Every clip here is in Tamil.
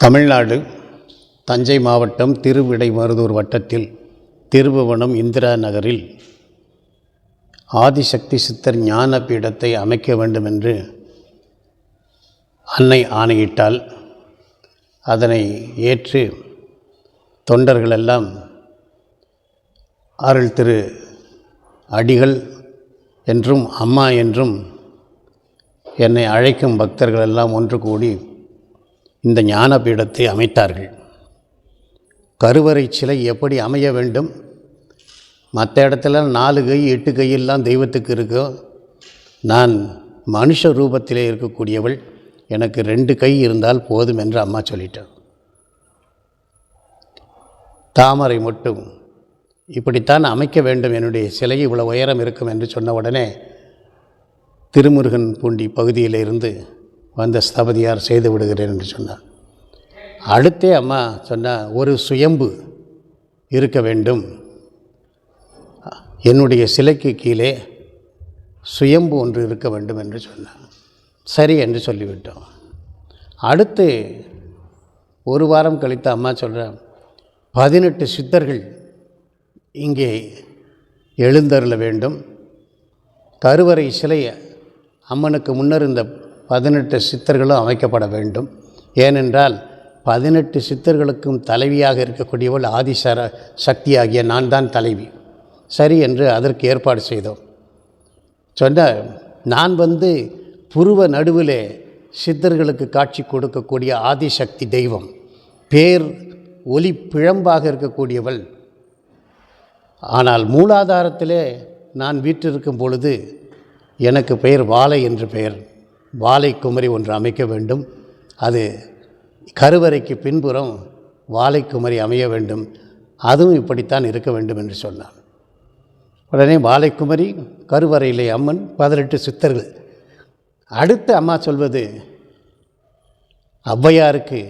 தமிழ்நாடு தஞ்சை மாவட்டம் திருவிடைமருதூர் வட்டத்தில் திருபுவனம் இந்திரா நகரில் ஆதிசக்தி சித்தர் ஞான பீடத்தை அமைக்க வேண்டும் என்று அன்னை ஆணையிட்டால் அதனை ஏற்று தொண்டர்களெல்லாம் அருள் திரு அடிகள் என்றும் அம்மா என்றும் என்னை அழைக்கும் பக்தர்களெல்லாம் ஒன்று கூடி இந்த ஞான பீடத்தை அமைத்தார்கள். கருவறை சிலை எப்படி அமைய வேண்டும்? மற்ற இடத்துல 4 கை 8 கையெல்லாம் தெய்வத்துக்கு இருக்கோ, நான் மனுஷ ரூபத்திலே இருக்கக்கூடியவள், எனக்கு 2 கை இருந்தால் போதும் என்று அம்மா சொல்லிட்டார். தாமரை மட்டும் இப்படித்தான் அமைக்க வேண்டும், என்னுடைய சிலை இவ்வளோ உயரம் இருக்கும் என்று சொன்ன உடனே திருமுருகன் பூண்டி பகுதியிலிருந்து வந்த ஸ்தபதியார் செய்து விடுகிறேன் என்று சொன்னார். அடுத்தே அம்மா சொன்னார், ஒரு சுயம்பு இருக்க வேண்டும், என்னுடைய சிலைக்கு கீழே சுயம்பு ஒன்று இருக்க வேண்டும் என்று சொன்னார். சரி என்று சொல்லிவிட்டோம். அடுத்து ஒரு வாரம் கழித்து அம்மா சொல்கிறார், 18 சித்தர்கள் இங்கே எழுந்தருள வேண்டும். கருவறை சிலை அம்மனுக்கு முன்னர் இந்த 18 சித்தர்களும் அமைக்கப்பட வேண்டும். ஏனென்றால் 18 சித்தர்களுக்கும் தலைவியாக இருக்கக்கூடியவள் ஆதிசர சக்தியாகிய நான் தான் தலைவி. சரி என்று அதற்கு ஏற்பாடு செய்தோம். சொன்னால் நான் புருவ நடுவிலே சித்தர்களுக்கு காட்சி கொடுக்கக்கூடிய ஆதிசக்தி தெய்வம், பேர் ஒளி பிழம்பாக இருக்கக்கூடியவள். ஆனால் மூலாதாரத்திலே நான் வீற்றிருக்கும் பொழுது எனக்கு பெயர் வாழை என்று பெயர். வாழை குமரி ஒன்று அமைக்க வேண்டும், அது கருவறைக்கு பின்புறம் வாழை குமரி அமைய வேண்டும், அதுவும் இப்படித்தான் இருக்க வேண்டும் என்று சொன்னான். உடனே வாழை குமரி, கருவறையிலே அம்மன், 18 சித்தர்கள். அடுத்து அம்மா சொல்வது, ஔவையாருக்கு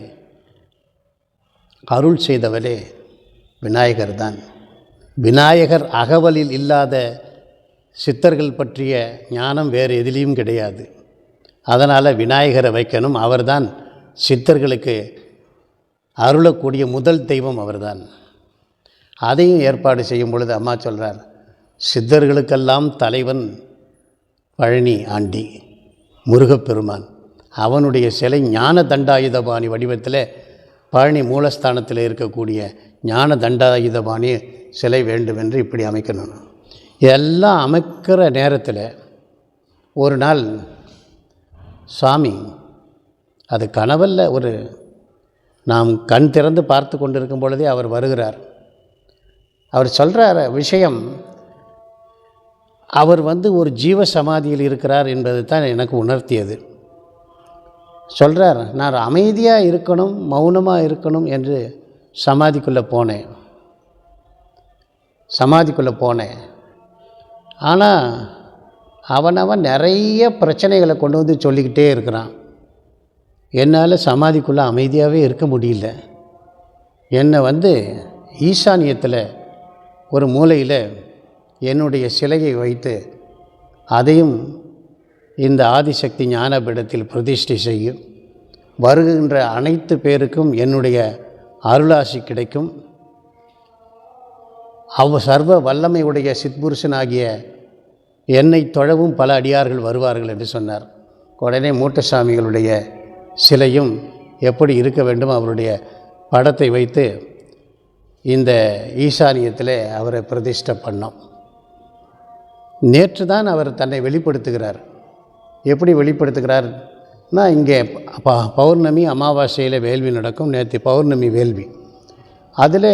அருள் செய்தவரே விநாயகர் தான். விநாயகர் அகவலில் இல்லாத சித்தர்கள் பற்றிய ஞானம் வேறு எதிலையும் கிடையாது. அதனால் விநாயகரை வைக்கணும், அவர்தான் சித்தர்களுக்கு அருளக்கூடிய முதல் தெய்வம் அவர்தான். அதையும் ஏற்பாடு செய்யும் பொழுது அம்மா சொல்கிறார், சித்தர்களுக்கெல்லாம் தலைவன் பழனி ஆண்டி முருகப்பெருமான், அவனுடைய சிலை ஞான தண்டாயுதபாணி வடிவத்தில் பழனி மூலஸ்தானத்தில் இருக்கக்கூடிய ஞான தண்டாயுதபாணி சிலை வேண்டும் என்று இப்படி அமைக்கணும். எல்லாம் அமைக்கிற நேரத்தில் ஒரு நாள் சாமி, அது கனவல்ல, நாம் கண் திறந்து பார்த்து கொண்டிருக்கும் பொழுதே அவர் வருகிறார். அவர் சொல்கிற விஷயம், அவர் ஒரு ஜீவ சமாதியில் இருக்கிறார் என்பது தான் எனக்கு உணர்த்தியது. சொல்கிறார், நான் அமைதியாக இருக்கணும், மௌனமாக இருக்கணும் என்று சமாதிக்குள்ளே போனேன். ஆனால் அவன் நிறைய பிரச்சனைகளை கொண்டு வந்து சொல்லிக்கிட்டே இருக்கிறான். என்னால் சமாதிக்குள்ளே அமைதியாகவே இருக்க முடியல. என்னை ஈசானியத்தில் ஒரு மூலையில் என்னுடைய சிலையை வைத்து அதையும் இந்த ஆதிசக்தி ஞானபீடத்தில் பிரதிஷ்டை செய்யும். வருகின்ற அனைத்து பேருக்கும் என்னுடைய அருளாசி கிடைக்கும். சர்வ வல்லமையுடைய சித்புருஷனாகிய என்னை தொழவும் பல அடியார்கள் வருவார்கள் என்று சொன்னார். உடனே மூட்டசாமிகளுடைய சிலையும் எப்படி இருக்க வேண்டும், அவருடைய படத்தை வைத்து இந்த ஈசானியத்தில் அவரை பிரதிஷ்டை பண்ணோம். நேற்று தான் அவர் தன்னை வெளிப்படுத்துகிறார். எப்படி வெளிப்படுத்துகிறார்னா, இங்கே பௌர்ணமி அமாவாசையில் வேள்வி நடக்கும். நேற்று பௌர்ணமி வேள்வி. அதில்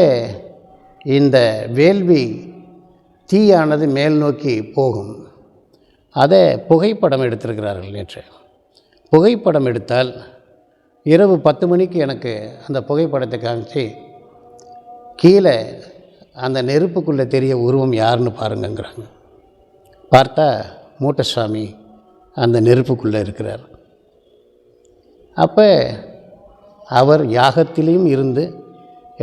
இந்த வேள்வி தீயானது மேல் நோக்கி போகும். அதை புகைப்படம் எடுத்திருக்கிறார்கள். நேற்று புகைப்படம் எடுத்தால் இரவு 10 மணிக்கு எனக்கு அந்த புகைப்படத்தை காமிச்சு, கீழே அந்த நெருப்புக்குள்ளே தெரிய உருவம் யாருன்னு பாருங்கங்கிறாங்க. பார்த்தா மூட்டசாமி அந்த நெருப்புக்குள்ளே இருக்கிறார். அப்போ அவர் யாகத்திலையும் இருந்து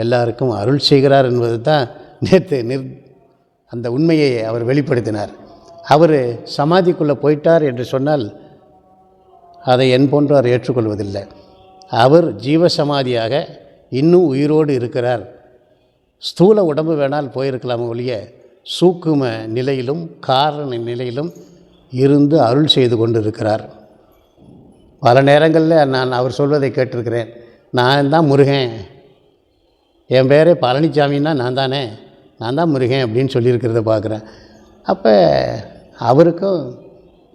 எல்லாருக்கும் அருள் செய்கிறார் என்பது தான் நேற்று அந்த உண்மையை அவர் வெளிப்படுத்தினார். அவர் சமாதிக்குள்ளே போயிட்டார் என்று சொன்னால் அதை என் போன்றவர் ஏற்றுக்கொள்வதில்லை. அவர் ஜீவசமாதியாக இன்னும் உயிரோடு இருக்கிறார். ஸ்தூல உடம்பு வேணால் போயிருக்கலாம் ஒழிய சூக்கும நிலையிலும் காரண நிலையிலும் இருந்து அருள் செய்து கொண்டு இருக்கிறார். பல நேரங்களில் நான் அவர் சொல்வதை கேட்டிருக்கிறேன். நான் தான் முருகன், என் பேரே பழனிசாமின்னா நான் தான் முருகன் அப்படின்னு சொல்லியிருக்கிறத பார்க்குறேன். அப்போ அவருக்கும்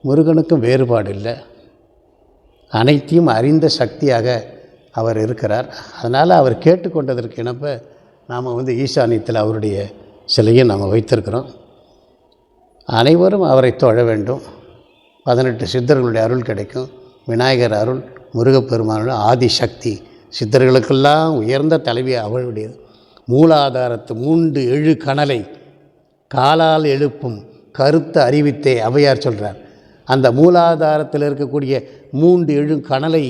முருகனுக்கும் வேறுபாடு இல்லை. அனைத்தையும் அறிந்த சக்தியாக அவர் இருக்கிறார். அதனால் அவர் கேட்டுக்கொண்டதற்கு இணப்ப நாம் ஈசானியத்தில் அவருடைய சிலையை நாம் வைத்திருக்கிறோம். அனைவரும் அவரை தொழ வேண்டும். 18 சித்தர்களுடைய அருள் கிடைக்கும். விநாயகர் அருள், முருகப்பெருமானோட ஆதிசக்தி, சித்தர்களுக்கெல்லாம் உயர்ந்த தலைவி அவளுடையது. மூலாதாரத்து 3 எழு கணலை காலால் எழுப்பும் கருத்தை அறிவித்தே ஔவையார் சொல்கிறார். அந்த மூலாதாரத்தில் இருக்கக்கூடிய 3 எழு கணலை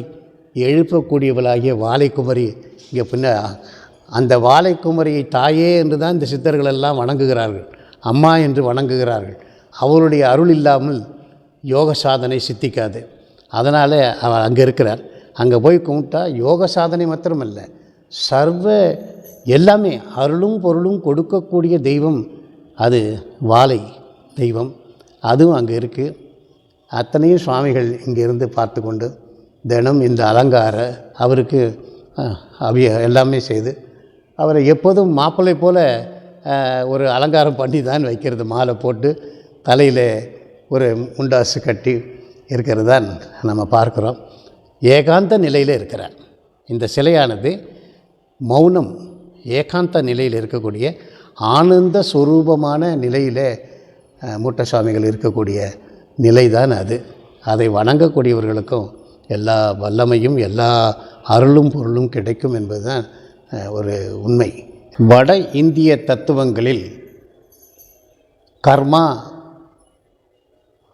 எழுப்பக்கூடியவளாகிய வாழைக்குமரி இங்கே பின்ன அந்த வாழைக்குமரியை தாயே என்று தான் இந்த சித்தர்கள் எல்லாம் வணங்குகிறார்கள், அம்மா என்று வணங்குகிறார்கள். அவருடைய அருள் இல்லாமல் யோக சாதனை சித்திக்காது. அதனால் அவர் அங்கே இருக்கிறார். அங்கே போய் கும்பிட்டா யோக சாதனை மாத்திரமல்ல, சர்வ எல்லாமே அருளும் பொருளும் கொடுக்கக்கூடிய தெய்வம் அது வாழை தெய்வம். அதுவும் அங்கே இருக்குது. அத்தனையும் சுவாமிகள் இங்கேருந்து பார்த்து கொண்டு தினம் இந்த அலங்கார அவருக்கு எல்லாமே செய்து அவரை எப்போதும் மாப்பிள்ளை போல் ஒரு அலங்காரம் பண்ணி தான் வைக்கிறது. மாலை போட்டு தலையில் ஒரு முண்டாசு கட்டி இருக்கிறது தான் நம்ம பார்க்குறோம். ஏகாந்த நிலையில் இருக்கிறார். இந்த சிலையானது மௌனம் ஏகாந்த நிலையில் இருக்கக்கூடிய ஆனந்த சுரூபமான நிலையில் மூட்ட சுவாமிகள் இருக்கக்கூடிய நிலை தான் அது. அதை வணங்கக்கூடியவர்களுக்கும் எல்லா வல்லமையும் எல்லா அருளும் பொருளும் கிடைக்கும் என்பது தான் ஒரு உண்மை. வட இந்திய தத்துவங்களில்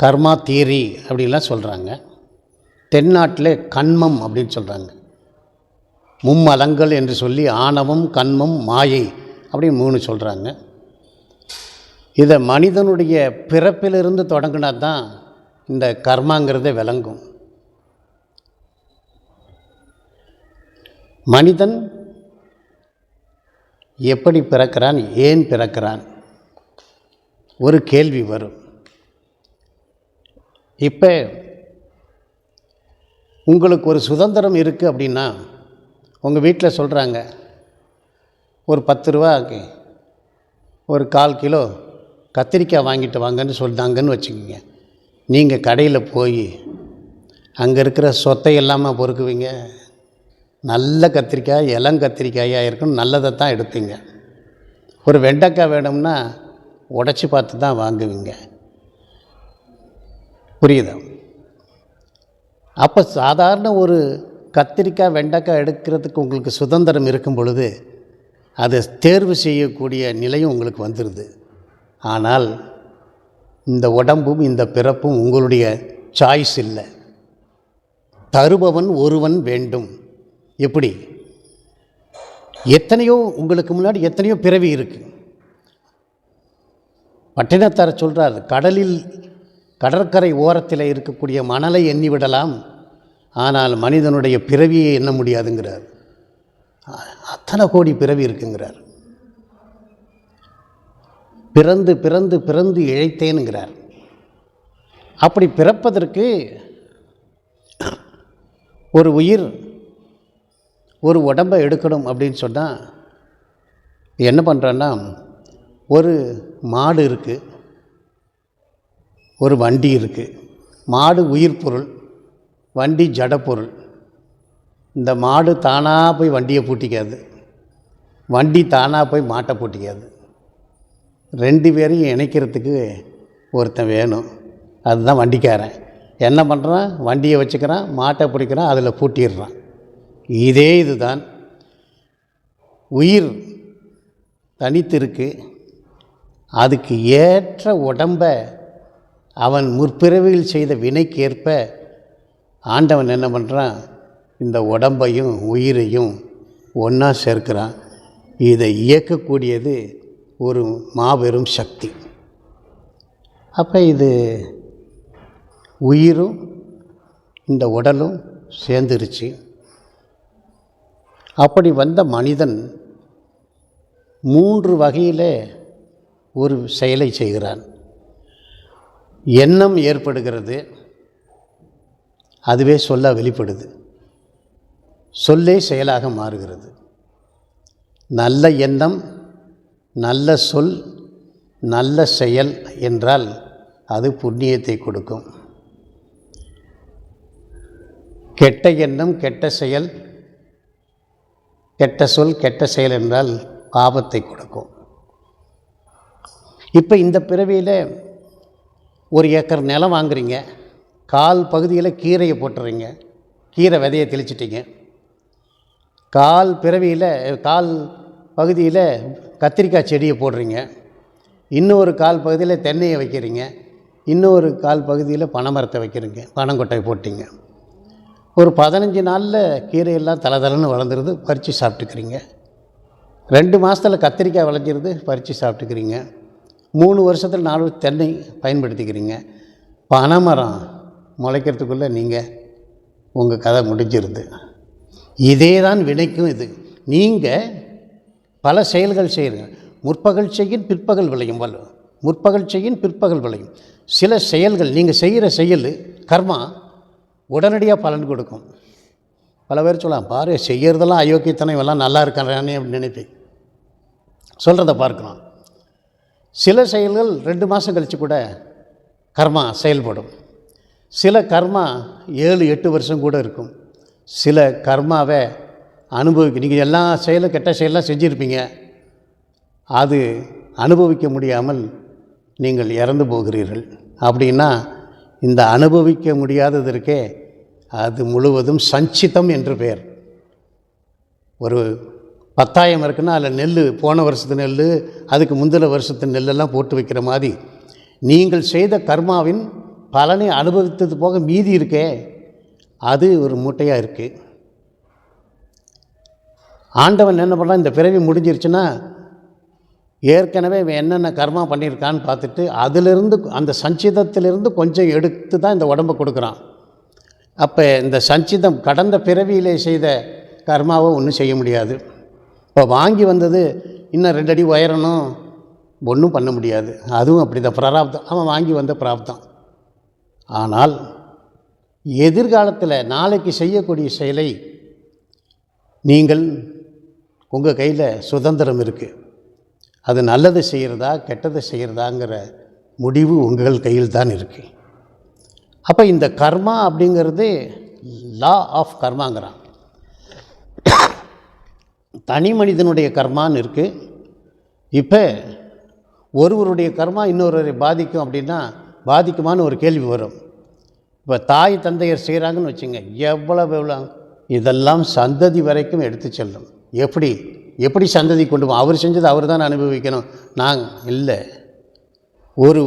கர்மா தியரி அப்படின்லாம் சொல்கிறாங்க. தென்னாட்டில் கண்மம் அப்படின்னு சொல்கிறாங்க. மும்மலங்கள் என்று சொல்லி ஆணவம், கண்மம், மாயை அப்படின்னு 3 சொல்கிறாங்க. இதை மனிதனுடைய பிறப்பிலிருந்து தொடங்கினா தான் இந்த கர்மாங்கிறதே விளங்கும். மனிதன் எப்படி பிறக்கிறான், ஏன் பிறக்கிறான், ஒரு கேள்வி வரும். இப்போ உங்களுக்கு ஒரு சுதந்திரம் இருக்குது அப்படின்னா உங்கள் வீட்டில் சொல்கிறாங்க ஒரு 10 ரூபாய்க்கு ஒரு 1/4 கிலோ கத்திரிக்காய் வாங்கிட்டு வாங்கன்னு சொல்லிட்டாங்கன்னு வச்சுக்கோங்க. நீங்கள் கடையில் போய் அங்கே இருக்கிற சொத்தை எல்லாமே பொறுக்குவீங்க. நல்ல கத்திரிக்காய், இளங்கத்திரிக்காயாக இருக்கணும், நல்லதை தான் எடுப்பீங்க. ஒரு வெண்டைக்காய் வேணும்னா உடச்சி பார்த்து தான் வாங்குவீங்க. புரியுதா? அப்போ சாதாரண ஒரு கத்திரிக்காய், வெண்டைக்காய் எடுக்கிறதுக்கு உங்களுக்கு சுதந்திரம் இருக்கும் பொழுது அதை தேர்வு செய்யக்கூடிய நிலையும் உங்களுக்கு வந்துடுது. ஆனால் இந்த உடம்பும் இந்த பிறப்பும் உங்களுடைய சாய்ஸ் இல்லை. தருபவன் ஒருவன் வேண்டும். எப்படி? எத்தனையோ உங்களுக்கு முன்னாடி எத்தனையோ பிறவி இருக்குது. பட்டினத்தார் சொல்கிறார், கடற்கரை ஓரத்தில் இருக்கக்கூடிய மணலை எண்ணிவிடலாம், ஆனால் மனிதனுடைய பிறவியை எண்ண முடியாதுங்கிறார். அத்தனை கோடி பிறவி இருக்குங்கிறார். பிறந்து பிறந்து பிறந்து இழைத்தேனுங்கிறார். அப்படி பிறப்பதற்கு ஒரு உயிர் ஒரு உடம்பை எடுக்கணும் அப்படின்னு சொன்னால் என்ன பண்ணுறோன்னா, ஒரு மாடு இருக்குது, ஒரு வண்டி இருக்குது. மாடு உயிர் பொருள், வண்டி ஜடப்பொருள். இந்த மாடு தானாக போய் வண்டியை பூட்டிக்காது, வண்டி தானாக போய் மாட்டை பூட்டிக்காது. 2 பேரையும் இணைக்கிறதுக்கு ஒருத்தன் வேணும். அதுதான் வண்டிக்காரன். என்ன பண்ணுறான்? வண்டியை வச்சுக்கிறான், மாட்டை பிடிக்கிறான், அதில் பூட்டிடுறான். இதே இதுதான் உயிர் தனித்து இருக்கு. அதுக்கு ஏற்ற உடம்பை அவன் முற்பிறவியில் செய்த வினைக்கேற்ப ஆண்டவன் என்ன பண்ணுறான்? இந்த உடம்பையும் உயிரையும் ஒன்றா சேர்க்கிறான். இதை இயக்கக்கூடியது ஒரு மாபெரும் சக்தி. அப்போ இது உயிரும் இந்த உடலும் சேர்ந்துருச்சு. அப்படி வந்த மனிதன் 3 வகையில் ஒரு செயலை செய்கிறான். எண்ணம் ஏற்படுகிறது, அதுவே சொல்ல வெளிப்படுது, சொல்லே செயலாக மாறுகிறது. நல்ல எண்ணம், நல்ல சொல், நல்ல செயல் என்றால் அது புண்ணியத்தை கொடுக்கும். கெட்ட எண்ணம், கெட்ட செயல், கெட்ட சொல், கெட்ட செயல் என்றால் பாவத்தை கொடுக்கும். இப்போ இந்த பிறவியில் 1 ஏக்கர் நிலம் வாங்குறீங்க, கால் பகுதியில் கீரையை போட்டுறீங்க, கீரை விதையை தெளிச்சிட்டிங்க. கால் பகுதியில் கத்திரிக்காய் செடியை போடுறீங்க, இன்னொரு கால் பகுதியில் தென்னையை வைக்கிறீங்க, இன்னொரு கால் பகுதியில் பனைமரத்தை வைக்கிறீங்க, பனங்கொட்டையை போட்டிங்க. ஒரு 15 நாளில் கீரையெல்லாம் தளதளன்னு வளர்ந்துருது, பறித்து சாப்பிட்டுக்கிறீங்க. 2 மாதத்தில் கத்திரிக்காய் விளைஞ்சிருது, பறித்து சாப்பிட்டுக்கிறீங்க. 3 வருஷத்தில் 4 தென்னை பயன்படுத்திக்கிறீங்க. பனைமரம் முளைக்கிறதுக்குள்ளே நீங்கள் உங்கள் கதை முடிஞ்சிருது. இதே தான் வினைக்கும். இது நீங்கள் பல செயல்கள் செய்யுங்க. முற்பகல் செய்யின் பிற்பகல் விளையும், முற்பகல் செய்யின் பிற்பகல் விளையும். சில செயல்கள் நீங்கள் செய்கிற செயல் கர்மா உடனடியாக பலன் கொடுக்கும். பல பேர் சொல்லலாம், பாரு செய்கிறதெல்லாம் அயோக்கியத்தனம், இவெல்லாம் நல்லா இருக்கானே அப்படின்னு நினைப்பேன். சொல்கிறத பார்க்கலாம். சில செயல்கள் 2 மாதம் கழித்து கூட கர்மா செயல்படும். சில கர்மா 7-8 வருஷம் கூட இருக்கும். சில கர்மாவை நீங்கள் எல்லா செயலும் கெட்ட செயலாம் செஞ்சுருப்பீங்க, அது அனுபவிக்க முடியாமல் நீங்கள் இறந்து போகிறீர்கள். அப்படின்னா இந்த அனுபவிக்க முடியாததற்கே அது முழுவதும் சஞ்சிதம் என்று பெயர். ஒரு 10,000 இருக்குன்னா அதில் நெல், போன வருஷத்து நெல், அதுக்கு முந்தின வருஷத்து நெல்லெல்லாம் போட்டு வைக்கிற மாதிரி நீங்கள் செய்த கர்மாவின் பலனை அனுபவித்தது போக மீதி இருக்கே, அது ஒரு மூட்டையாக இருக்குது. ஆண்டவன் என்ன பண்ணால், இந்த பிறவி முடிஞ்சிருச்சுன்னா ஏற்கனவே என்னென்ன கர்மா பண்ணியிருக்கான்னு பார்த்துட்டு அதிலிருந்து, அந்த சஞ்சிதத்திலிருந்து கொஞ்சம் எடுத்து தான் இந்த உடம்பை கொடுக்குறான். அப்போ இந்த சஞ்சிதம் கடந்த பிறவியிலே செய்த கர்மாவை ஒன்றும் செய்ய முடியாது. இப்போ வாங்கி வந்தது இன்னும் 2 அடி உயரணும், ஒன்றும் பண்ண முடியாது. அதுவும் அப்படி தான், பிராரப்தம். அவன் வாங்கி வந்த பிராப்தம். ஆனால் எதிர்காலத்தில் நாளைக்கு செய்யக்கூடிய செயலை நீங்கள் உங்கள் கையில் சுதந்திரம் இருக்குது. அது நல்லது செய்கிறதா கெட்டது செய்கிறதாங்கிற முடிவு உங்கள் கையில் தான் இருக்குது. அப்போ இந்த கர்மா அப்படிங்கிறது லா ஆஃப் கர்மாங்கிறான். தனி மனிதனுடைய கர்மான்னு இருக்குது. இப்போ ஒருவருடைய கர்மா இன்னொருவரை பாதிக்கும் அப்படின்னா பாதிக்குமான்னு ஒரு கேள்வி வரும். இப்போ தாய் தந்தையர் செய்கிறாங்கன்னு வச்சுங்க, எவ்வளோ இதெல்லாம் சந்ததி வரைக்கும் எடுத்து செல்லும். எப்படி சந்ததி கொண்டு போவோம்? அவர் செஞ்சது அவர் தான் அனுபவிக்கணும், இல்லை. ஒரு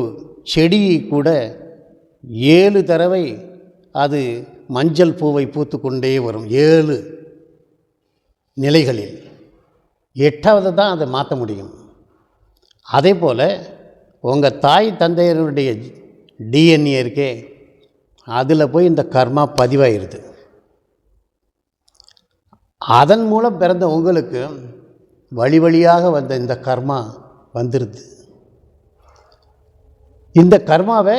செடி கூட 7 தடவை அது மஞ்சள் பூவை பூத்து கொண்டே வரும், 7 நிலைகளில். 8வது தான் அதை மாற்ற முடியும். அதே போல் உங்கள் தாய் தந்தையருடைய டிஎன்ஏ இருக்கே, அதில் போய் இந்த கர்மா பதிவாயிருது. அதன் மூலம் பிறந்த உங்களுக்கு வழி வழியாக வந்த இந்த கர்மா வந்துடுது. இந்த கர்மாவை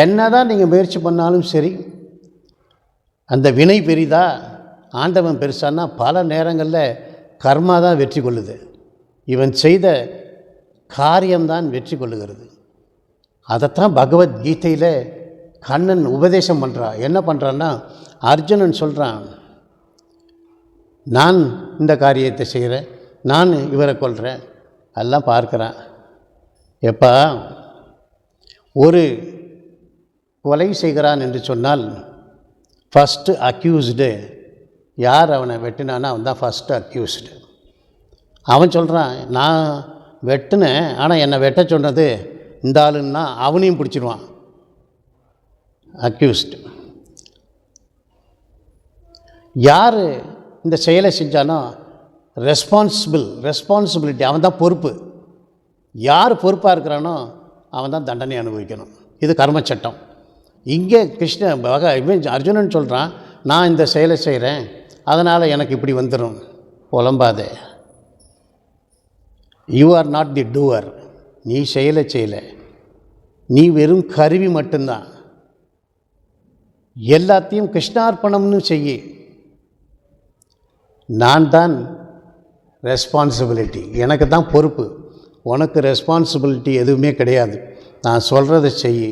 என்னதான் நீங்கள் முயற்சி பண்ணாலும் சரி, அந்த வினை பெரிதா ஆண்டவன் பெருசான்னா பல நேரங்களில் கர்மா தான் வெற்றி கொள்ளுது. இவன் செய்த காரியம்தான் வெற்றி கொள்ளுகிறது. அதைத்தான் பகவத்கீதையில் கண்ணன் உபதேசம் பண்ணுறான். என்ன பண்ணுறான்னா, அர்ஜுனன் சொல்கிறான், நான் இந்த காரியத்தை செய்கிறேன், நான் இவரை கொல்கிறேன், எல்லாம் பார்க்குறான். எப்போ ஒரு கொலை செய்கிறான் என்று சொன்னால் ஃபஸ்ட்டு அக்யூஸ்டு யார் அவனை வெட்டினான்னா அவன் தான் ஃபஸ்ட்டு அக்யூஸ்டு. அவன் சொல்கிறான், நான் வெட்டினேன், ஆனால் என்னை வெட்ட சொன்னது இந்த ஆளுன்னா அவனையும் பிடிச்சிருவான் அக்யூஸ்டு. யார் இந்த செயலை செஞ்சானோ ரெஸ்பான்சிபிலிட்டி அவன் தான் பொறுப்பு. யார் பொறுப்பாக இருக்கிறானோ அவன் தான் தண்டனை அனுபவிக்கணும். இது கர்மச்சட்டம். இங்கே அர்ஜுனன் சொல்கிறான், நான் இந்த செயலை செய்கிறேன், அதனால் எனக்கு இப்படி வந்துடும். புலம்பாதே. You are not the doer. நீ செய்யலை, நீ வெறும் கருவி மட்டும்தான். எல்லாத்தையும் கிருஷ்ணார்ப்பணம்னு செய்ய. நான் தான் ரெஸ்பான்சிபிலிட்டி, எனக்கு தான் பொறுப்பு. உனக்கு ரெஸ்பான்சிபிலிட்டி எதுவுமே கிடையாது. நான் சொல்கிறத செய்.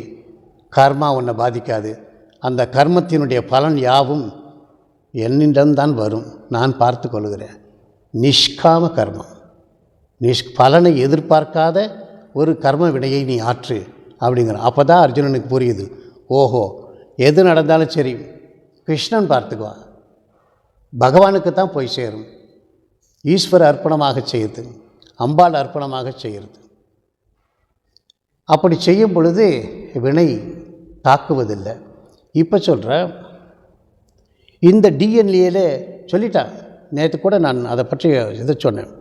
கர்மா உன்னை பாதிக்காது. அந்த கர்மத்தினுடைய பலன் யாவும் என்னிடம்தான் வரும். நான் பார்த்து கொள்கிறேன். நிஷ்காம கர்மம், பலனை எதிர்பார்க்காத ஒரு கர்ம வினையை நீ ஆற்று அப்படிங்கிற. அப்போ தான் அர்ஜுனனுக்கு புரியுது, ஓஹோ எது நடந்தாலும் சரி கிருஷ்ணன் பார்த்துக்குவா, பகவானுக்கு தான் போய் சேரும். ஈஸ்வர அர்ப்பணமாக செய்யுது, அம்பாள் அர்ப்பணமாக செய்கிறது. அப்படி செய்யும் பொழுது வினை தாக்குவதில்லை. இப்போ சொல்கிற இந்த டிஎன்ஏல சொல்லிட்டான். நேற்று கூட நான் அதை பற்றி இதை சொன்னேன்.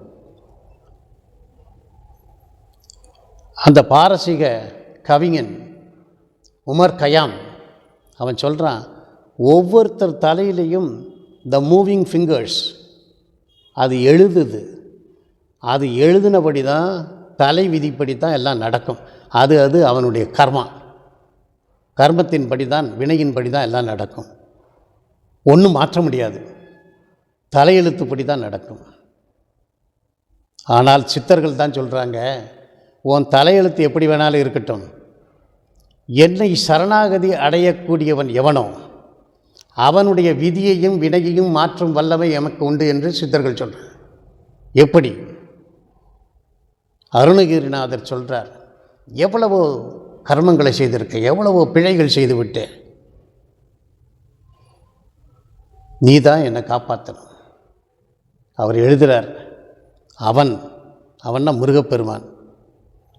அந்த பாரசீக கவிஞன் உமர் கயாம் அவன் சொல்கிறான், ஒவ்வொருத்தர் தலையிலையும் த மூவிங் ஃபிங்கர்ஸ் அது எழுதுது. அது எழுதினபடி தான், தலை விதிப்படி தான் எல்லாம் நடக்கும். அது அவனுடைய கர்மத்தின்படி தான், வினையின்படி தான் எல்லாம் நடக்கும். ஒன்றும் மாற்ற முடியாது, தலையெழுத்துப்படி தான் நடக்கும். ஆனால் சித்தர்கள் தான் சொல்கிறாங்க, உன் தலையெழுத்து எப்படி வேணாலும் இருக்கட்டும், என்னை சரணாகதி அடையக்கூடியவன் எவனோ அவனுடைய விதியையும் வினையையும் மாற்றும் வல்லமை எமக்கு உண்டு என்று சித்தர்கள் சொல்கிறார். எப்படி? அருணகிரிநாதர் சொல்கிறார், எவ்வளவோ கர்மங்களை செய்திருக்க, எவ்வளவோ பிழைகள் செய்துவிட்டு, நீ தான் என்னை காப்பாற்றணும். அவர் எழுதுகிறார், அவன்னா முருகப்பெருமான்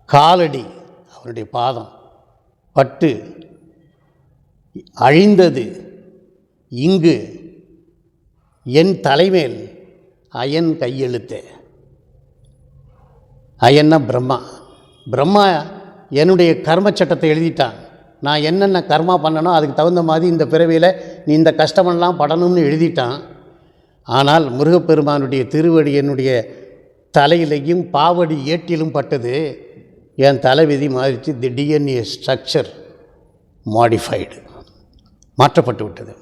காலடி, அவருடைய பாதம் பட்டு அழிந்தது இங்கு என் தலைமேல் அயன் கையெழுத்து. அயன்னா பிரம்மா என்னுடைய கர்ம சட்டத்தை எழுதிட்டான். நான் என்னென்ன கர்மா பண்ணனோ அதுக்கு தகுந்த மாதிரி இந்த பிறவியில் நீ இந்த கஷ்டமெல்லாம் படணும்னு எழுதிட்டான். ஆனால் முருகப்பெருமானுடைய திருவடி என்னுடைய தலையிலையும் பாவடி ஏட்டிலும் பட்டது. என் தலைவிதி மாறிச்சு. தி டிஎன்ஏ ஸ்ட்ரக்சர் மாடிஃபைடு, மாற்றப்பட்டு விட்டது.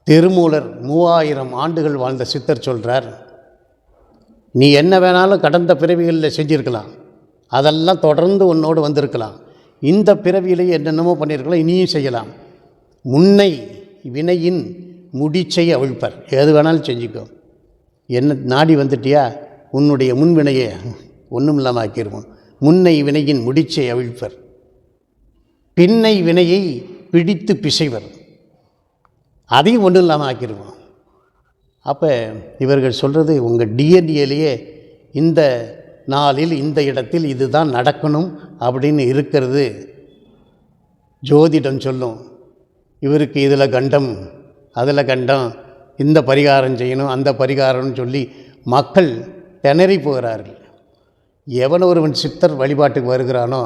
திருமூலர் 3000 ஆண்டுகள் வாழ்ந்த சித்தர் சொல்கிறார், நீ என்ன வேணாலும் கடந்த பிறவிகளில் செஞ்சுருக்கலாம், அதெல்லாம் தொடர்ந்து உன்னோடு வந்திருக்கலாம். இந்த பிறவியிலேயே என்னென்னமோ பண்ணியிருக்கலாம், இனியும் செய்யலாம். முன்னை வினையின் முடிச்சை அவிழ்ப்பர். எது வேணாலும் செஞ்சுக்கோ. என்ன நாடி வந்துட்டியா, உன்னுடைய முன்வினையை ஒன்றும் இல்லாமல் ஆக்கிடுவோம். முன்னை வினையின் முடிச்சை அவிழ்ப்பர், பின்னை வினையை பிடித்து பிசைவர், அதையும் ஒன்றும் இல்லாமல் ஆக்கிடுவோம். அப்போ இவர்கள் சொல்கிறது, உங்கள் டிஎன்ஏலேயே இந்த நாளில் இந்த இடத்தில் இதுதான் நடக்கணும் அப்படின்னு இருக்கிறது. ஜோதிடம் சொல்லும், இவருக்கு இதில் கண்டம், அதில் கண்டம், இந்த பரிகாரம் செய்யணும், அந்த பரிகாரம்னு சொல்லி மக்கள் திணறி போகிறார்கள். எவன் ஒருவன் சித்தர் வழிபாட்டுக்கு வருகிறானோ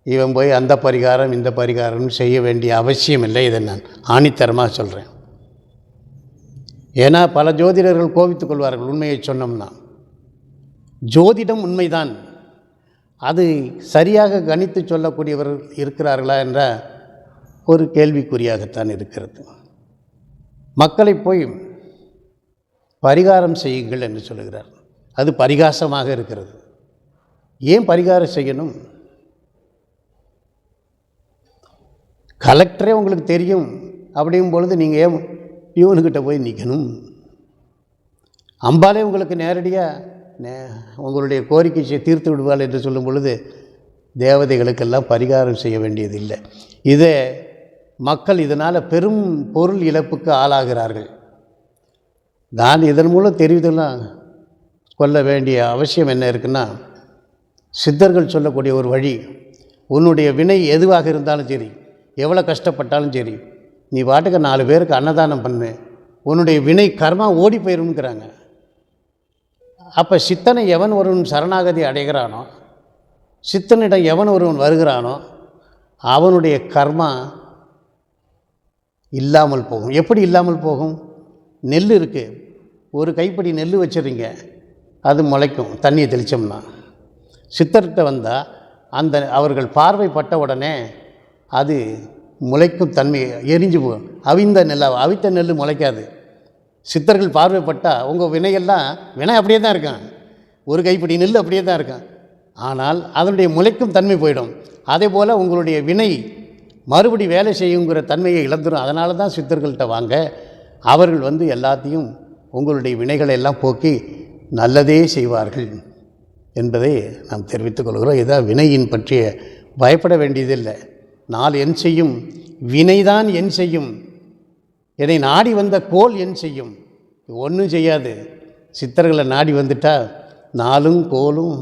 இவன் போய் அந்த பரிகாரம் இந்த பரிகாரம்னு செய்ய வேண்டிய அவசியம் இல்லை. இதை நான் ஆணித்தரமாக சொல்கிறேன். ஏன்னா பல ஜோதிடர்கள் கோபித்துக் கொள்வார்கள் உண்மையை சொன்னோம்னா. ஜோதிடம் உண்மைதான், அது சரியாக கணித்து சொல்லக்கூடியவர்கள் இருக்கிறார்களா என்ற ஒரு கேள்விக்குறியாகத்தான் இருக்கிறது. மக்களை போய் பரிகாரம் செய்யுங்கள் என்று சொல்லுகிறார். அது பரிகாசமாக இருக்கிறது. ஏன் பரிகாரம் செய்யணும்? கலெக்டரே உங்களுக்கு தெரியும் அப்படிங்கும் பொழுது நீங்கள் ஏன் பியூனுக்கிட்ட போய் நிற்கணும்? அம்பாலே உங்களுக்கு நேரடியாக உங்களுடைய கோரிக்கை தீர்த்து விடுவாள் என்று சொல்லும் பொழுது தேவதைகளுக்கெல்லாம் பரிகாரம் செய்ய வேண்டியதில்லை. இதே மக்கள் இதனால் பெரும் பொருள் இழப்புக்கு ஆளாகிறார்கள். நான் இதன் மூலம் தெரிவிதெல்லாம் கொள்ள வேண்டிய அவசியம் என்ன இருக்குன்னா, சித்தர்கள் சொல்லக்கூடிய ஒரு வழி, உன்னுடைய வினை எதுவாக இருந்தாலும் சரி, எவ்வளோ கஷ்டப்பட்டாலும் சரி, நீ பாட்டுக்கு 4 பேருக்கு அன்னதானம் பண்ணு, உன்னுடைய வினை கர்மா ஓடி போயிருங்கிறாங்க. அப்போ சித்தனை எவன் ஒருவன் சரணாகதி அடைகிறானோ, சித்தனிடம் எவன் ஒருவன் வருகிறானோ அவனுடைய கர்மா இல்லாமல் போகும். எப்படி இல்லாமல் போகும்? நெல் இருக்குது, ஒரு கைப்பிடி நெல் வச்சுருங்க, அது முளைக்கும் தண்ணியை தெளித்தோம்னா. சித்தர்கிட்ட வந்தால் அந்த அவர்கள் பார்வைப்பட்ட உடனே அது முளைக்கும் தன்மை எரிஞ்சு போகும். அவித்த நெல் முளைக்காது. சித்தர்கள் பார்வைப்பட்டால் உங்கள் வினையெல்லாம் வினை அப்படியே தான் இருக்கான், ஒரு கைப்பிடி நெல் அப்படியே தான் இருக்கான், ஆனால் அதனுடைய முளைக்கும் தன்மை போயிடும். அதே போல் உங்களுடைய வினை மறுபடி வேலை செய்யுங்கிற தன்மையை இழந்துடும். அதனால தான் சித்தர்கள்ட்ட வாங்க, அவர்கள் எல்லாத்தையும் உங்களுடைய வினைகளை எல்லாம் போக்கி நல்லதே செய்வார்கள் என்பதை நாம் தெரிவித்துக் கொள்கிறோம். இதான் வினையின் பற்றிய பயப்பட வேண்டியதில்லை. நாள் என் செய்யும், வினைதான் என் செய்யும், என்னை நாடி வந்த கோல் என் செய்யும். ஒன்றும் செய்யாது. சித்தர்களை நாடி வந்துட்டால் நாளும் கோலும்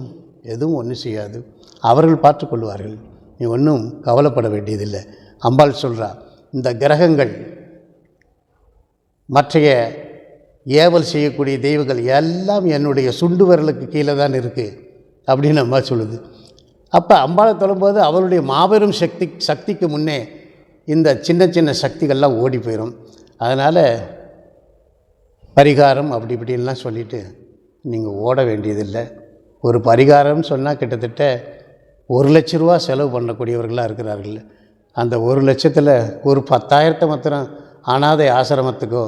எதுவும் ஒன்றும் செய்யாது, அவர்கள் பார்த்து கொள்வார்கள். நீ ஒன்றும் கவலைப்பட வேண்டியதில்லை. அம்பாள் சொல்கிறா, இந்த கிரகங்கள் மற்றைய ஏவல் செய்யக்கூடிய தெய்வங்கள் எல்லாம் என்னுடைய சுண்டு விரலுக்கு கீழே தான் இருக்குது அப்படின்னு அம்மா சொல்லுது. அப்போ அம்பாளை தொழும்போது அவளுடைய மாபெரும் சக்திக்கு முன்னே இந்த சின்ன சின்ன சக்திகள்லாம் ஓடி போயிடும். அதனால் பரிகாரம் அப்படி இப்படின்லாம் சொல்லிவிட்டு நீங்கள் ஓட வேண்டியதில்லை. ஒரு பரிகாரம் சொன்னால் கிட்டத்தட்ட 1 லட்ச ரூபா செலவு பண்ணக்கூடியவர்களாக இருக்கிறார்கள். அந்த 1 லட்சத்தில் ஒரு 10,000 மாத்திரம் அனாதை ஆசிரமத்துக்கோ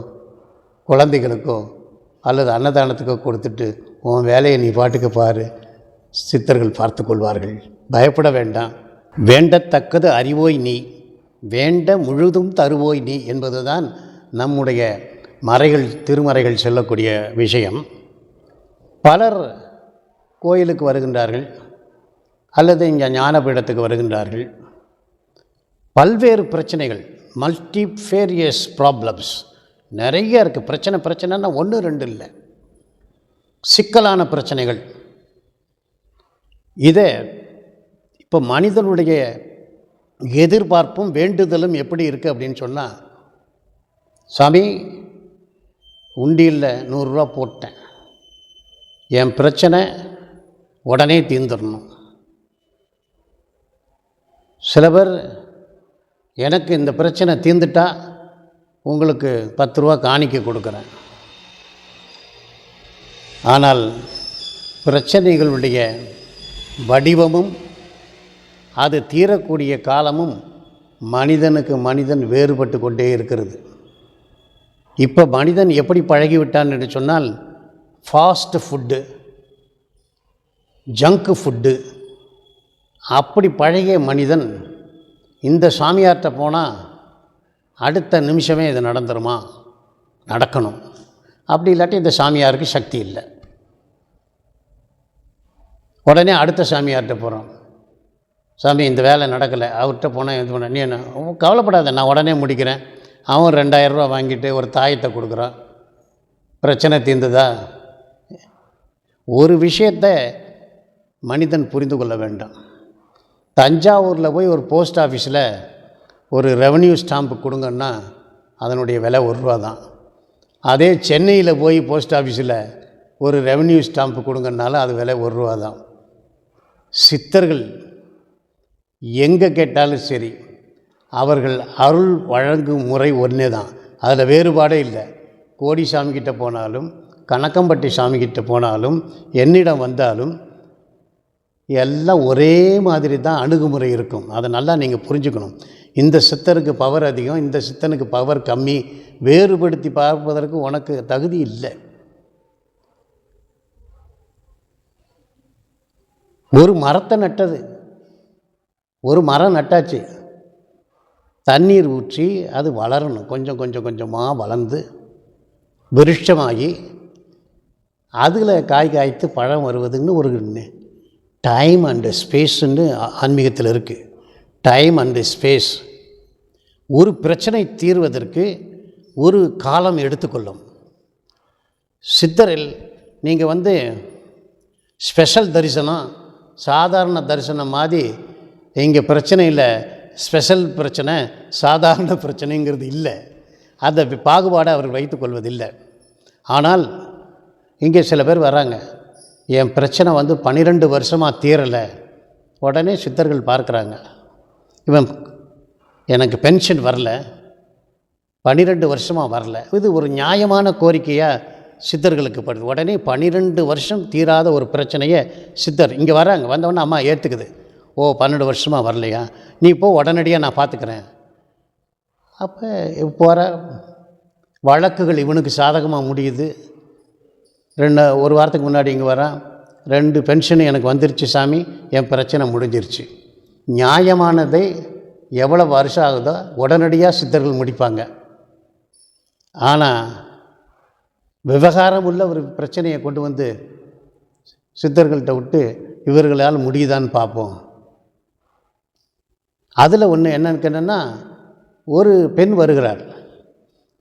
குழந்தைகளுக்கோ அல்லது அன்னதானத்துக்கோ கொடுத்துட்டு உன் வேலையை நீ பாட்டுக்கு பாரு, சித்தர்கள் பார்த்து கொள்வார்கள். பயப்பட வேண்டாம். வேண்டத்தக்கது அறிவோய் நீ, வேண்ட முழுதும் தருவோய் நீ என்பது தான் நம்முடைய திருமறைகள் சொல்லக்கூடிய விஷயம். பலர் கோயிலுக்கு வருகின்றார்கள் அல்லது இங்கே ஞானபீடத்துக்கு வருகின்றார்கள். பல்வேறு பிரச்சனைகள், மல்டிஃபேரியஸ் ப்ராப்ளம்ஸ் நிறைய இருக்குது. பிரச்சனைன்னா 1 2 இல்லை, சிக்கலான பிரச்சனைகள். இதை இப்போ மனிதனுடைய எதிர்பார்ப்பும் வேண்டுதலும் எப்படி இருக்குது அப்படின்னு சொன்னால், சாமி உண்டியில் 100 ரூபா போட்டேன், என் பிரச்சனை உடனே தீர்ந்துடணும். சில பேர் எனக்கு இந்த பிரச்சனை தீர்ந்துட்டா உங்களுக்கு 10 ரூபா காணிக்க கொடுக்குறேன். ஆனால் பிரச்சனைகளுடைய வடிவமும் அது தீரக்கூடிய காலமும் மனிதனுக்கு மனிதன் வேறுபட்டு கொண்டே இருக்கிறது. இப்போ மனிதன் எப்படி பழகிவிட்டான் என்று சொன்னால், ஃபாஸ்ட் ஃபுட்டு, ஜங்க் ஃபுட்டு அப்படி பழகிய மனிதன் இந்த சாமியார்கிட்ட போனால் அடுத்த நிமிஷமே இது நடந்துருமா, நடக்கணும். அப்படி இல்லாட்டி இந்த சாமியாருக்கு சக்தி இல்லை. உடனே அடுத்த சாமியார்கிட்ட போகிறோம், சாமி இந்த வேலை நடக்கலை, அவர்கிட்ட போனால் இது பண்ண, நீ என்ன கவலைப்படாத, நான் உடனே முடிக்கிறேன். அவன் 2000 ரூபா வாங்கிட்டு ஒரு தாயத்தை கொடுக்குறான், பிரச்சனை தீர்ந்துதா? ஒரு விஷயத்தை மனிதன் புரிந்து கொள்ள வேண்டும். தஞ்சாவூரில் போய் ஒரு போஸ்ட் ஆஃபீஸில் ஒரு ரெவன்யூ ஸ்டாம்பு கொடுங்கன்னா அதனுடைய விலை 1 ரூபா தான். அதே சென்னையில் போய் போஸ்ட் ஆஃபீஸில் ஒரு ரெவன்யூ ஸ்டாம்பு கொடுங்கன்னாலும் அது விலை 1 ரூபா தான். சித்தர்கள் எங்கே கேட்டாலும் சரி, அவர்கள் அருள் வழங்கும் முறை ஒன்றே தான், அதில் வேறுபாடே இல்லை. கோடி சாமிக்கிட்ட போனாலும் கணக்கம்பட்டி சாமிக்கிட்ட போனாலும் என்னிடம் வந்தாலும் எல்லாம் ஒரே மாதிரி தான் அணுகுமுறை இருக்கும். அதை நல்லா நீங்கள் புரிஞ்சுக்கணும். இந்த சித்தருக்கு பவர் அதிகம், இந்த சித்தனுக்கு பவர் கம்மி, வேறுபடுத்தி பார்ப்பதற்கு உனக்கு தகுதி இல்லை. ஒரு மரத்தை நட்டது, ஒரு மரம் நட்டாச்சு, தண்ணீர் ஊற்றி அது வளரணும், கொஞ்சம் கொஞ்சம் கொஞ்சமாக வளர்ந்து விருட்சமாகி அதில் காய் காய்த்து பழம் வருவதுன்னு ஒரு டைம் அண்டு ஸ்பேஸுன்னு ஆன்மீகத்தில் இருக்குது. Time and space. ஒரு பிரச்சனை தீர்வதற்கு ஒரு காலம் எடுத்துக்கொள்ளும். சித்தரில் நீங்கள் ஸ்பெஷல் தரிசனம், சாதாரண தரிசனம் மாதிரி இங்கே பிரச்சனையில் ஸ்பெஷல் பிரச்சனை சாதாரண பிரச்சனைங்கிறது இல்லை. அந்த பாகுபாடை அவர் வைத்துக்கொள்வதில்லை. ஆனால் இங்கே சில பேர் வராங்க, என் பிரச்சனை 12 வருஷமாக தீரலை. உடனே சித்தர்கள் பார்க்குறாங்க, இவன் எனக்கு பென்ஷன் வரல, 12 வருஷமாக வரல. இது ஒரு நியாயமான கோரிக்கையாக சித்தர்களுக்கு படுது. உடனே 12 வருஷம் தீராத ஒரு பிரச்சனையை சித்தர் இங்கே வராங்க. வந்தவொடனே அம்மா ஏற்றுக்குது. ஓ 12 வருஷமாக வரலையா, நீ இப்போ உடனடியாக நான் பார்த்துக்கிறேன். அப்போ போகிற வழக்குகள் இவனுக்கு சாதகமாக முடியுது. ஒரு வாரத்துக்கு முன்னாடி இங்கே வரான், 2 பென்ஷன் எனக்கு வந்துருச்சு சாமி, என் பிரச்சனை முடிஞ்சிருச்சு. நியாயமானதை எவ்வளோ வருஷம் ஆகுதோ உடனடியாக சித்தர்கள் முடிப்பாங்க. ஆனால் விவகாரம் உள்ள ஒரு பிரச்சனையை கொண்டு வந்து சித்தர்கள்ட்ட விட்டு இவர்களால் முடியுதான்னு பார்ப்போம். அதில் ஒன்று என்னன்னு கேட்டேன்னா, ஒரு பெண் வருகிறார்,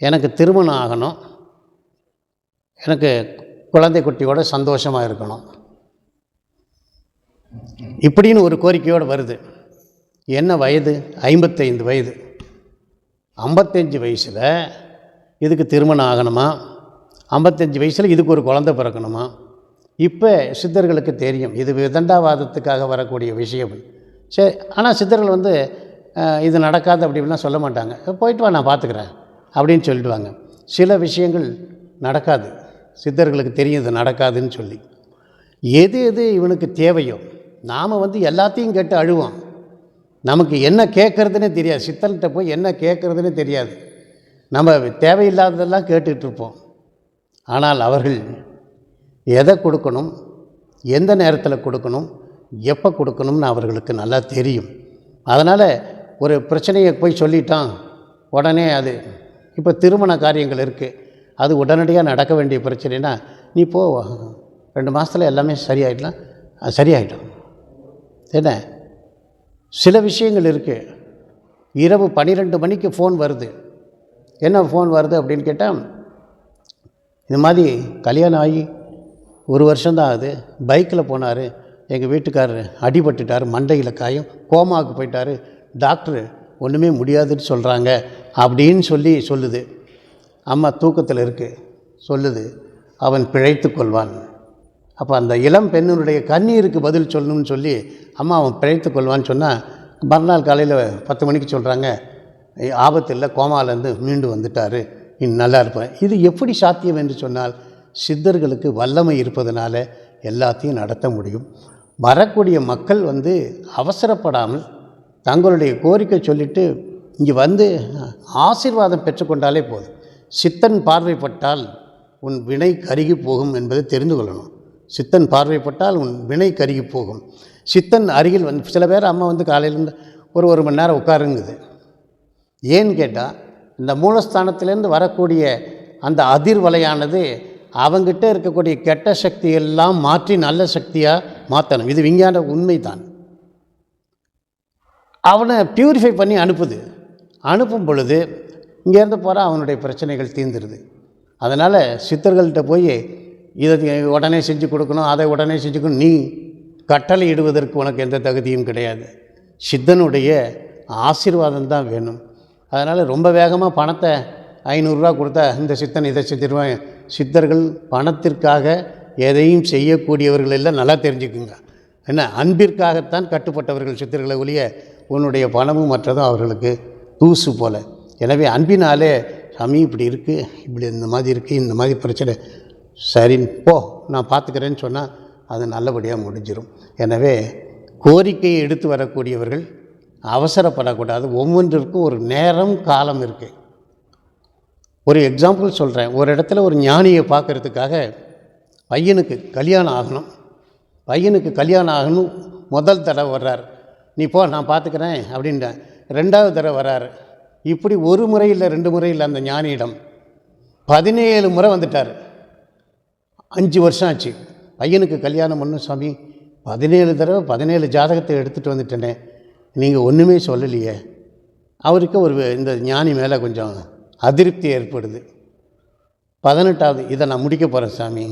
எனக்கு திருமணம் ஆகணும், எனக்கு குழந்தை குட்டியோட சந்தோஷமாக இருக்கணும் இப்படின்னு ஒரு கோரிக்கையோடு வருது. என்ன வயது? 55 வயது. 55 வயசில் இதுக்கு திருமணம் ஆகணுமா, 55 வயசில் இதுக்கு ஒரு குழந்தை பிறக்கணுமா? இப்போ சித்தர்களுக்கு தெரியும் இது விதண்டாவாதத்துக்காக வரக்கூடிய விஷயம். சரி, ஆனால் சித்தர்கள் வந்து இது நடக்காது அப்படின்லாம் சொல்ல மாட்டாங்க. போயிட்டு வா, நான் பார்த்துக்கிறேன் அப்படின்னு சொல்லிடுவாங்க. சில விஷயங்கள் நடக்காது, சித்தர்களுக்கு தெரியும் இது நடக்காதுன்னு சொல்லி. எது எது இவனுக்கு தேவையோ, நாம் வந்து எல்லாத்தையும் கேட்டு அழுவோம். நமக்கு என்ன கேட்குறதுனே தெரியாது. சித்தர்கிட்ட போய் என்ன கேட்குறதுனே தெரியாது. நம்ம தேவையில்லாததெல்லாம் கேட்டுட்ருப்போம். ஆனால் அவர்கள் எதை கொடுக்கணும், எந்த நேரத்தில் கொடுக்கணும், எப்போ கொடுக்கணும்னு அவர்களுக்கு நல்லா தெரியும். அதனால் ஒரு பிரச்சனையை போய் சொல்லிட்டான் உடனே, அது இப்போ திருமண காரியங்கள் இருக்குது, அது உடனடியாக நடக்க வேண்டிய பிரச்சனைனா, நீ போ 2 மாதத்தில் எல்லாமே சரியாயிடலாம், சரியாயிடும். என்ன சில விஷயங்கள் இருக்குது. இரவு 12 மணிக்கு ஃபோன் வருது. என்ன ஃபோன் வருது அப்படின்னு கேட்டால், இந்த மாதிரி கல்யாணம் ஆகி 1 வருஷம்தான் ஆகுது, பைக்கில் போனார், எங்கள் வீட்டுக்காரர் அடிபட்டுட்டார், மண்டையில் காயம், கோமாவுக்கு போயிட்டார், டாக்டரு ஒன்றுமே முடியாதுன்னு சொல்கிறாங்க அப்படின்னு சொல்லுது. அம்மா தூக்கத்தில் இருக்குது, சொல்லுது அவன் பிழைத்து கொள்வான். அப்போ அந்த இளம் பெண்ணினுடைய கண்ணீருக்கு பதில் சொல்லணும்னு சொல்லி அம்மா அவன் பிழைத்து கொள்வான்னு சொன்னால், மறுநாள் காலையில் 10 மணிக்கு சொல்கிறாங்க, ஆபத்து இல்லை, கோமாலேருந்து மீண்டு வந்துட்டார், இன்னும் நல்லா இருப்பேன். இது எப்படி சாத்தியம் என்று சொன்னால், சித்தர்களுக்கு வல்லமை இருப்பதனால எல்லாத்தையும் நடத்த முடியும். வரக்கூடிய மக்கள் வந்து அவசரப்படாமல் தங்களுடைய கோரிக்கை சொல்லிவிட்டு இங்கே வந்து ஆசீர்வாதம் பெற்றுக்கொண்டாலே போதும். சித்தன் பார்வைப்பட்டால் உன் வினை கருகி போகும் என்பதை தெரிந்து கொள்ளணும். சித்தன் பார்வைப்பட்டால் உன் வினை கருகி போகும். சித்தன் அருகில் வந்து சில பேர் அம்மா வந்து காலையிலேருந்து ஒரு மணி நேரம் உட்காருங்குது. ஏன்னு கேட்டால், இந்த மூலஸ்தானத்திலேருந்து வரக்கூடிய அந்த அதிர்வலையானது அவங்ககிட்ட இருக்கக்கூடிய கெட்ட சக்தியெல்லாம் மாற்றி நல்ல சக்தியாக மாற்றணும். இது விஞ்ஞான உண்மை தான். அவனை பியூரிஃபை பண்ணி அனுப்பும் பொழுது இங்கேருந்து போகிற அவனுடைய பிரச்சனைகள் தீர்ந்துடுது. அதனால் சித்தர்கள்ட்ட போய் இதை உடனே செஞ்சு கொடுக்கணும், அதை உடனே செஞ்சுக்கணும், நீ கட்டளை இடுவதற்கு உனக்கு எந்த தகுதியும் கிடையாது. சித்தனுடைய ஆசீர்வாதம் தான் வேணும். அதனால் ரொம்ப வேகமாக பணத்தை 500 ரூபா கொடுத்தா இந்த சித்தன் இதை செஞ்சிருவான். சித்தர்கள் பணத்திற்காக எதையும் செய்யக்கூடியவர்கள் எல்லாம் நல்லா தெரிஞ்சுக்குங்க. என்ன, அன்பிற்காகத்தான் கட்டுப்பட்டவர்கள் சித்தர்களை ஒழிய உன்னுடைய பணமும் மற்றதும் அவர்களுக்கு தூசு போல. எனவே அன்பினாலே சாமி இப்படி இருக்குது, இப்படி இந்த மாதிரி இருக்குது, இந்த மாதிரி பிரச்சனை, சரின்னு போ நான் பார்த்துக்கிறேன்னு சொன்னால் அது நல்லபடியாக முடிஞ்சிடும். எனவே கோரிக்கையை எடுத்து வரக்கூடியவர்கள் அவசரப்படக்கூடாது. ஒவ்வொன்றிற்கும் ஒரு நேரம் காலம் இருக்குது. ஒரு எக்ஸாம்பிள் சொல்கிறேன். ஒரு இடத்துல ஒரு ஞானியை பார்க்குறதுக்காக பையனுக்கு கல்யாணம் ஆகணும் முதல் தடவை வர்றார். நீ போ நான் பார்த்துக்கிறேன் அப்படின்ட்டேன். 2வது தடவை வர்றார். இப்படி ஒரு முறை இல்லை 2 முறை இல்லை, அந்த ஞானியிடம் 17 முறை வந்துட்டார். 5 வருஷம் ஆச்சு. பையனுக்கு கல்யாணம் பண்ணும் சாமி, 17 தடவை 17 ஜாதகத்தை எடுத்துகிட்டு வந்துட்டேனே, நீங்கள் ஒன்றுமே சொல்லலையே. அவருக்கு இந்த ஞானி மேலே கொஞ்சம் அதிருப்தி ஏற்படுது. 18வது இதை நான் முடிக்க போகிறேன் சாமி,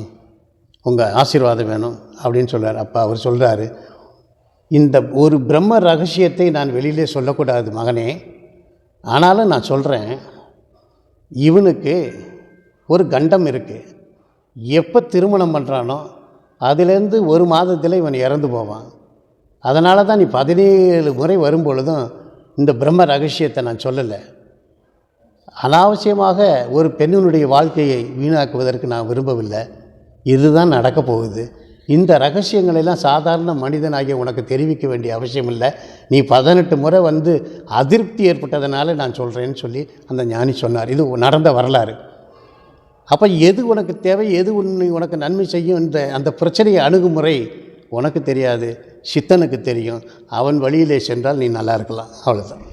உங்கள் ஆசீர்வாதம் வேணும் அப்படின்னு சொல்கிறார். அப்போ அவர் சொல்கிறாரு, இந்த ஒரு பிரம்ம ரகசியத்தை நான் வெளியிலே சொல்லக்கூடாது மகனே, ஆனாலும் நான் சொல்கிறேன், இவனுக்கு ஒரு கண்டம் இருக்குது. எப்போ திருமணம் பண்ணுறானோ அதுலேருந்து 1 மாதத்தில் இவன் இறந்து போவான். அதனால தான் நீ 17 முறை வரும்பொழுதும் இந்த பிரம்ம ரகசியத்தை நான் சொல்லலை. அனாவசியமாக ஒரு பெண்ணினுடைய வாழ்க்கையை வீணாக்குவதற்கு நான் விரும்பவில்லை. இதுதான் நடக்கப் போகுது. இந்த ரகசியங்களெல்லாம் சாதாரண மனிதனாகிய உனக்கு தெரிவிக்க வேண்டிய அவசியம் இல்லை. நீ 18 முறை வந்து அதிருப்தி ஏற்பட்டதுனால நான் சொல்கிறேன்னு சொல்லி அந்த ஞானி சொன்னார். இது நடந்த வரலாறு. அப்போ எது உனக்கு தேவை, எது உனக்கு நன்மை செய்யும் என்ற அந்த பிரச்சனையை அணுகுமுறை உனக்கு தெரியாது, சித்தனுக்கு தெரியும். அவன் வழியிலே சென்றால் நீ நல்லா இருக்கலாம். அவ்வளோதான்.